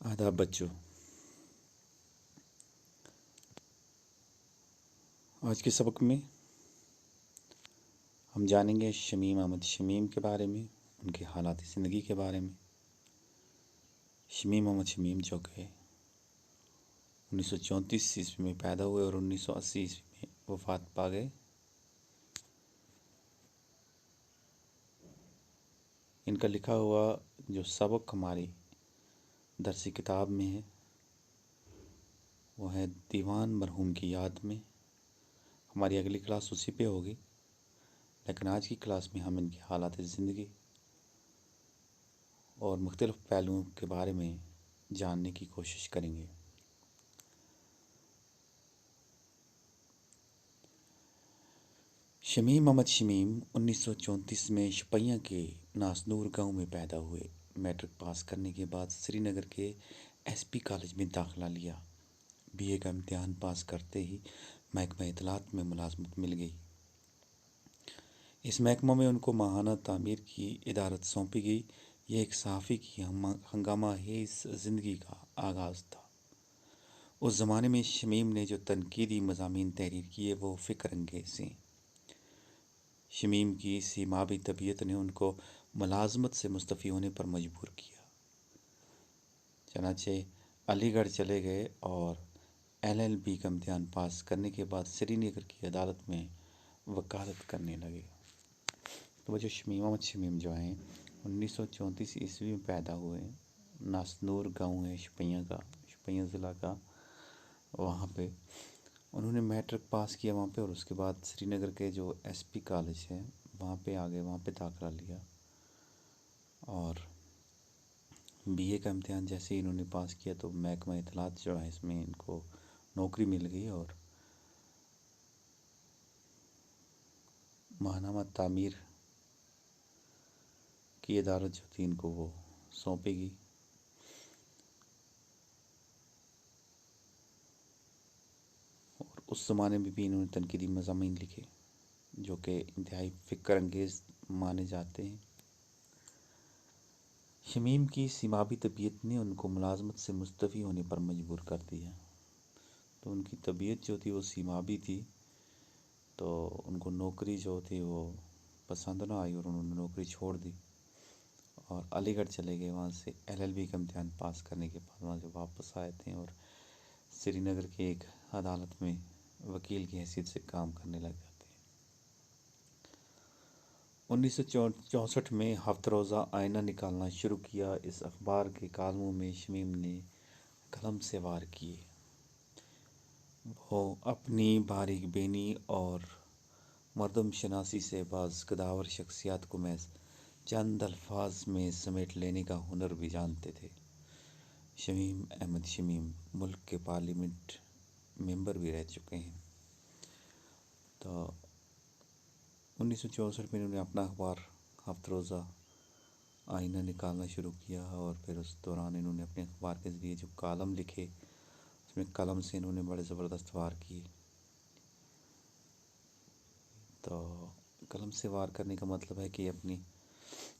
آداب بچوں، آج کے سبق میں ہم جانیں گے شمیم احمد شمیم کے بارے میں، ان کے حالات زندگی کے بارے میں۔ شمیم احمد شمیم جو کہ 1934 عیسوی میں پیدا ہوئے اور 1980 عیسوی میں وفات پا گئے۔ ان کا لکھا ہوا جو سبق ہماری درسی کتاب میں ہے وہ ہے دیوان مرحوم کی یاد میں۔ ہماری اگلی کلاس اسی پہ ہوگی، لیکن آج کی کلاس میں ہم ان کی حالات زندگی اور مختلف پہلوؤں کے بارے میں جاننے کی کوشش کریں گے۔ شمیم احمد شمیم 1934 میں شپیاں کے ناسنور گاؤں میں پیدا ہوئے۔ میٹرک پاس کرنے کے بعد سری نگر کے ایس پی کالج میں داخلہ لیا۔ بی اے کا امتحان پاس کرتے ہی محکمہ اطلاعات میں ملازمت مل گئی۔ اس محکمہ میں ان کو ماہانہ تعمیر کی ادارت سونپی گئی۔ یہ ایک صحافی کی ہنگامہ خیز زندگی کا آغاز تھا۔ اس زمانے میں شمیم نے جو تنقیدی مضامین تحریر کیے وہ فکر انگیز ہیں۔ شمیم کی سیمابی طبیعت نے ان کو ملازمت سے مستعفی ہونے پر مجبور کیا، چنانچہ علی گڑھ چلے گئے اور LLB کا امتحان پاس کرنے کے بعد سری نگر کی عدالت میں وکالت کرنے لگے۔ تو وہ جو شمیم احمد شمیم جو ہیں 1934 عیسوی میں پیدا ہوئے، ناسنور گاؤں ہے شپیاں ضلع کا، وہاں پہ انہوں نے میٹرک پاس کیا وہاں پہ، اور اس کے بعد سری نگر کے جو ایس پی کالج ہے وہاں پہ آگے وہاں پہ داخلہ لیا، اور بی اے کا امتحان جیسے ہی انہوں نے پاس کیا تو محکمہ اطلاعات جو ہے اس میں ان کو نوکری مل گئی، اور ماہنامہ تعمیر کی ادارت جو تھی ان کو وہ سونپی گئی۔ اور اس زمانے میں بھی انہوں نے تنقیدی مضامین لکھے جو کہ انتہائی فکر انگیز مانے جاتے ہیں۔ شمیم کی سیمابی طبیعت نے ان کو ملازمت سے مستعفی ہونے پر مجبور کر دیا۔ تو ان کی طبیعت جو تھی وہ سیمابی تھی، تو ان کو نوکری جو تھی وہ پسند نہ آئی اور انہوں نے نوکری چھوڑ دی اور علی گڑھ چلے گئے۔ وہاں سے LLB کا امتحان پاس کرنے کے بعد وہاں سے واپس آئے تھے اور سری نگر کے ایک عدالت میں وکیل کی حیثیت سے کام کرنے لگ جاتے ہیں۔ 1964 میں ہفتہ روزہ آئینہ نکالنا شروع کیا۔ اس اخبار کے کالموں میں شمیم نے قلم سے وار کیے۔ وہ اپنی باریک بینی اور مردم شناسی سے بعض قداور شخصیات کو محض چند الفاظ میں سمیٹ لینے کا ہنر بھی جانتے تھے۔ شمیم احمد شمیم ملک کے پارلیمنٹ ممبر بھی رہ چکے ہیں۔ تو 1964 میں انہوں نے اپنا اخبار ہفتہ روزہ آئینہ نکالنا شروع کیا، اور پھر اس دوران انہوں نے اپنے اخبار کے ذریعے جو کالم لکھے اس میں قلم سے انہوں نے بڑے زبردست وار کیے۔ تو قلم سے وار کرنے کا مطلب ہے کہ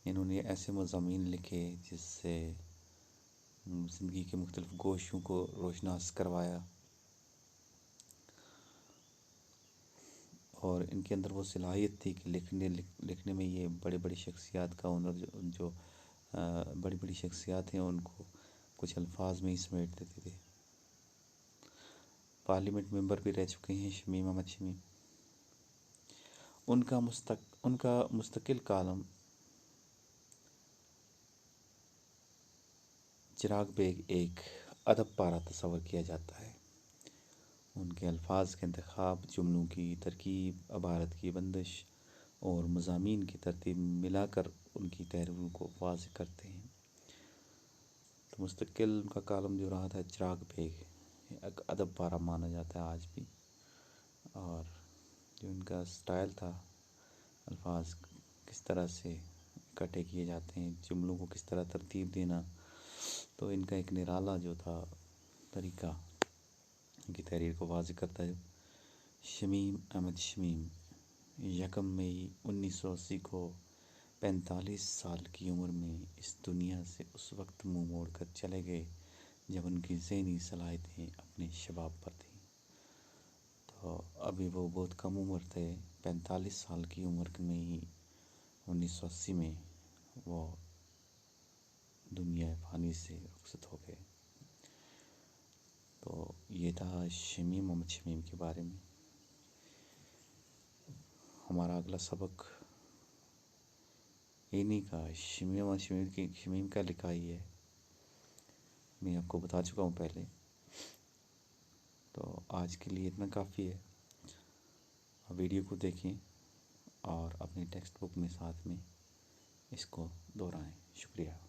انہوں نے ایسے مضامین لکھے جس سے زندگی کے مختلف گوشوں کو روشناس کروایا، اور ان کے اندر وہ صلاحیت تھی کہ لکھنے میں یہ بڑی شخصیات کا ہنر جو بڑی شخصیات ہیں ان کو کچھ الفاظ میں ہی سمیٹ دیتے تھے۔ پارلیمنٹ ممبر بھی رہ چکے ہیں شمیم احمد شمیم۔ ان کا مستقل کالم چراغ بیگ ایک ادب پارہ تصور کیا جاتا ہے۔ ان کے الفاظ کے انتخاب، جملوں کی ترکیب، عبارت کی بندش اور مضامین کی ترتیب ملا کر ان کی تحریروں کو واضح کرتے ہیں۔ تو مستقل ان کا کالم جو رہا تھا چراغ بیگ ایک ادب پارہ مانا جاتا ہے آج بھی، اور جو ان کا سٹائل تھا، الفاظ کس طرح سے اکٹھے کیے جاتے ہیں، جملوں کو کس طرح ترتیب دینا، تو ان کا ایک نرالا جو تھا طریقہ ان کی تحریر کو واضح کرتا ہے۔ شمیم احمد شمیم 1 مئی 1980 کو 45 سال کی عمر میں اس دنیا سے اس وقت منہ موڑ کر چلے گئے جب ان کی ذہنی صلاحیتیں اپنے شباب پر تھیں۔ تو ابھی وہ بہت کم عمر تھے، 45 سال کی عمر میں ہی 1980 میں وہ دنیا فانی سے رخصت ہو گئے۔ تو یہ تھا شمیم محمد شمیم کے بارے میں۔ ہمارا اگلا سبق انہی کا شمیم محمد شمیم کا لکھا ہی ہے، میں آپ کو بتا چکا ہوں پہلے۔ تو آج کے لیے اتنا کافی ہے۔ ویڈیو کو دیکھیں اور اپنی ٹیکسٹ بک میں ساتھ میں اس کو دہرائیں۔ شکریہ۔